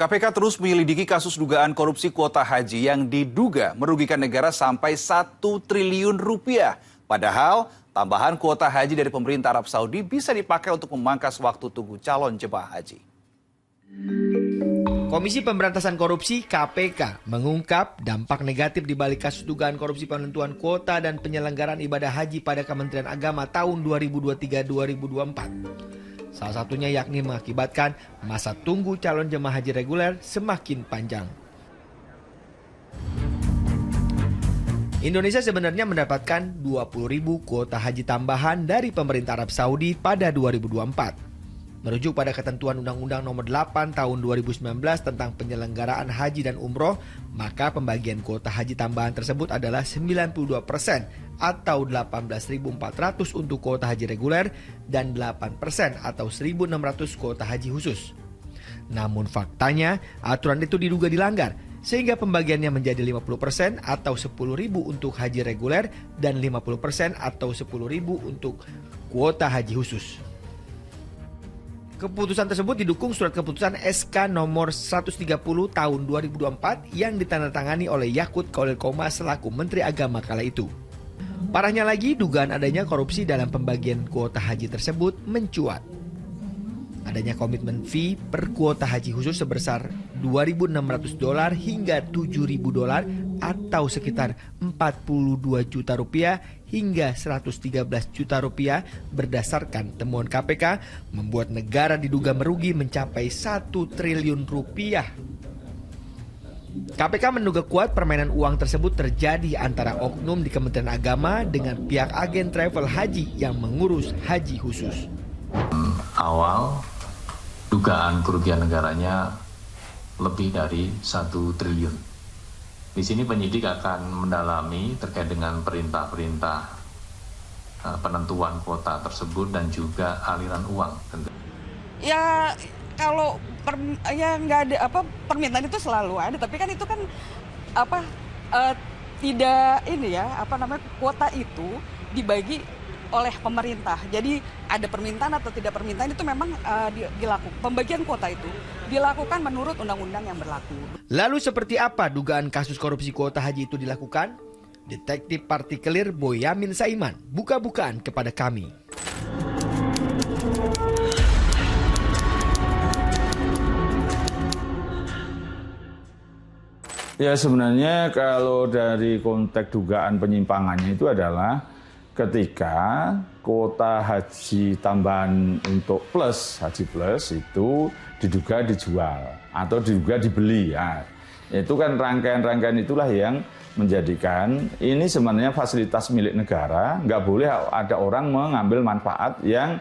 KPK terus menyelidiki kasus dugaan korupsi kuota haji yang diduga merugikan negara sampai 1 triliun rupiah. Padahal tambahan kuota haji dari pemerintah Arab Saudi bisa dipakai untuk memangkas waktu tunggu calon jemaah haji. Komisi Pemberantasan Korupsi (KPK) mengungkap dampak negatif di balik kasus dugaan korupsi penentuan kuota dan penyelenggaraan ibadah haji pada Kementerian Agama tahun 2023-2024. Salah satunya yakni mengakibatkan masa tunggu calon jemaah haji reguler semakin panjang. Indonesia sebenarnya mendapatkan 20.000 kuota haji tambahan dari pemerintah Arab Saudi pada 2024. Merujuk pada ketentuan Undang-Undang Nomor 8 Tahun 2019 tentang penyelenggaraan haji dan umroh, maka pembagian kuota haji tambahan tersebut adalah 92% atau 18.400 untuk kuota haji reguler dan 8% atau 1.600 kuota haji khusus. Namun faktanya aturan itu diduga dilanggar sehingga pembagiannya menjadi 50% atau 10.000 untuk haji reguler dan 50% atau 10.000 untuk kuota haji khusus. Keputusan tersebut didukung surat keputusan SK nomor 130 tahun 2024 yang ditandatangani oleh Yakut Khalil Qomas selaku Menteri Agama kala itu. Parahnya lagi, dugaan adanya korupsi dalam pembagian kuota haji tersebut mencuat. Adanya komitmen fee per kuota haji khusus sebesar $2.600 hingga $7.000 atau sekitar 42 juta rupiah hingga 113 juta rupiah berdasarkan temuan KPK membuat negara diduga merugi mencapai 1 triliun rupiah. KPK menduga kuat permainan uang tersebut terjadi antara oknum di Kementerian Agama dengan pihak agen travel haji yang mengurus haji khusus. Awal dugaan kerugian negaranya lebih dari 1 triliun. Di sini penyidik akan mendalami terkait dengan perintah-perintah penentuan kuota tersebut dan juga aliran uang. Ya kalau nggak ada permintaan itu selalu ada, tapi kan itu kan tidak kuota itu dibagi oleh pemerintah. Jadi ada permintaan atau tidak permintaan itu memang dilakukan. Pembagian kuota itu dilakukan menurut undang-undang yang berlaku. Lalu seperti apa dugaan kasus korupsi kuota haji itu dilakukan? Detektif Partikelir Boyamin Saiman buka-bukaan kepada kami. Ya sebenarnya kalau dari konteks dugaan penyimpangannya itu adalah ketika kuota haji tambahan untuk haji plus itu diduga dijual atau diduga dibeli. Ya, itu kan rangkaian-rangkaian itulah yang menjadikan ini sebenarnya fasilitas milik negara, nggak boleh ada orang mengambil manfaat yang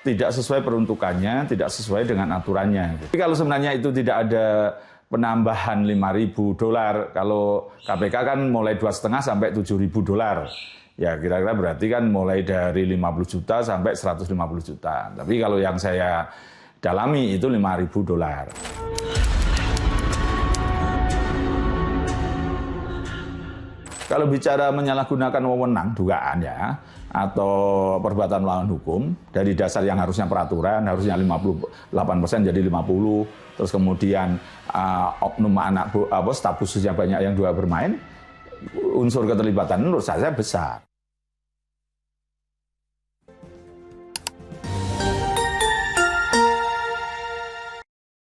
tidak sesuai peruntukannya, tidak sesuai dengan aturannya. Tapi kalau sebenarnya itu tidak ada penambahan $5.000, kalau KPK kan mulai 2,5 sampai $7.000. Ya kira-kira berarti kan mulai dari 50 juta sampai 150 juta. Tapi kalau yang saya dalami itu $5.000. Kalau bicara menyalahgunakan wewenang dugaan ya, atau perbuatan melawan hukum, dari dasar yang harusnya peraturan, harusnya 58% jadi 50%, terus kemudian oknum staf khususnya banyak yang juga bermain, unsur keterlibatan menurut saya besar.